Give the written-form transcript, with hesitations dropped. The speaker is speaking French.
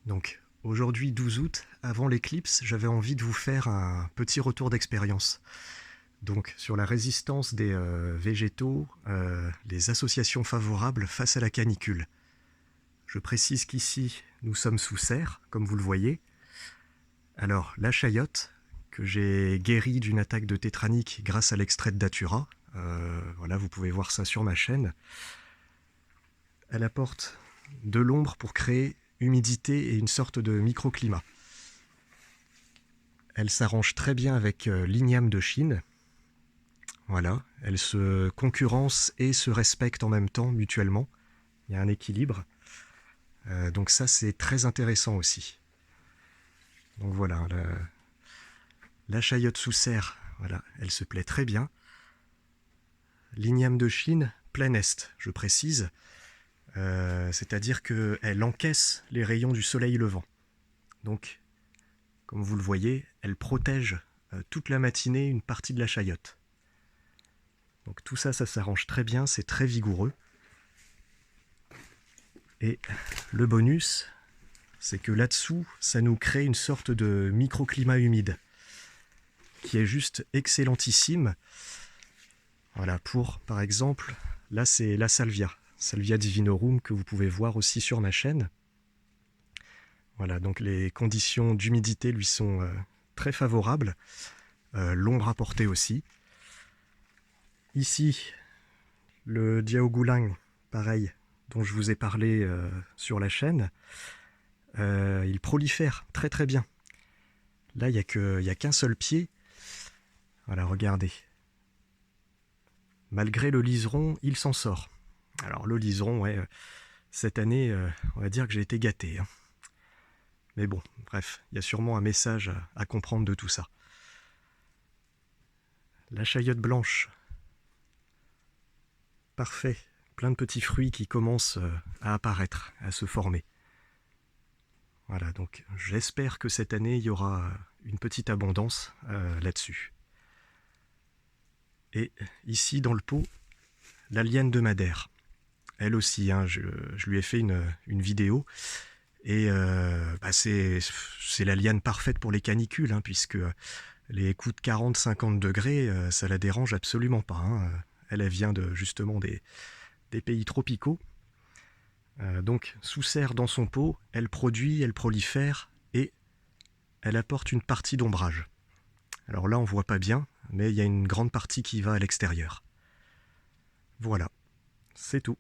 Donc aujourd'hui 12 août, avant l'éclipse, j'avais envie de vous faire un petit retour d'expérience. Donc sur la résistance des végétaux, les associations favorables face à la canicule. Je précise qu'ici, nous sommes sous serre, comme vous le voyez. Alors la chayote, que j'ai guérie d'une attaque de tétranique grâce à l'extrait de datura, voilà, vous pouvez voir ça sur ma chaîne. Elle apporte de l'ombre pour créer humidité et une sorte de microclimat. Elle s'arrange très bien avec l'igname de Chine. Voilà, elles se concurrencent et se respectent en même temps mutuellement. Il y a un équilibre. Donc ça, c'est très intéressant aussi. Donc voilà, la chayote sous serre, voilà, elle se plaît très bien. L'igname de Chine, plein est, je précise. C'est-à-dire qu'elle encaisse les rayons du soleil levant. Donc, comme vous le voyez, elle protège toute la matinée une partie de la chayote. Donc tout ça, ça s'arrange très bien, c'est très vigoureux. Et le bonus, c'est que là-dessous, ça nous crée une sorte de microclimat humide qui est juste excellentissime. Voilà, pour, par exemple, là c'est la Salvia divinorum que vous pouvez voir aussi sur ma chaîne. Voilà, donc les conditions d'humidité lui sont très favorables, l'ombre apportée aussi. Ici, le Diaogulang, pareil, dont je vous ai parlé sur la chaîne, il prolifère très très bien. Là, il n'y a qu'un seul pied. Voilà, regardez. Malgré le liseron, il s'en sort. Alors le liseron, ouais, cette année, on va dire que j'ai été gâté. Hein. Mais bon, bref, il y a sûrement un message à comprendre de tout ça. La chayote blanche. Parfait. Plein de petits fruits qui commencent à apparaître, à se former. Voilà, donc j'espère que cette année, il y aura une petite abondance là-dessus. Et ici, dans le pot, la liane de Madère. Elle aussi, hein, je lui ai fait une vidéo. Et c'est la liane parfaite pour les canicules, hein, puisque les coups de 40-50 degrés, ça la dérange absolument pas. Hein. Elle vient justement des pays tropicaux. Donc, sous serre dans son pot, elle produit, elle prolifère et elle apporte une partie d'ombrage. Alors là, on voit pas bien, mais il y a une grande partie qui va à l'extérieur. Voilà, c'est tout.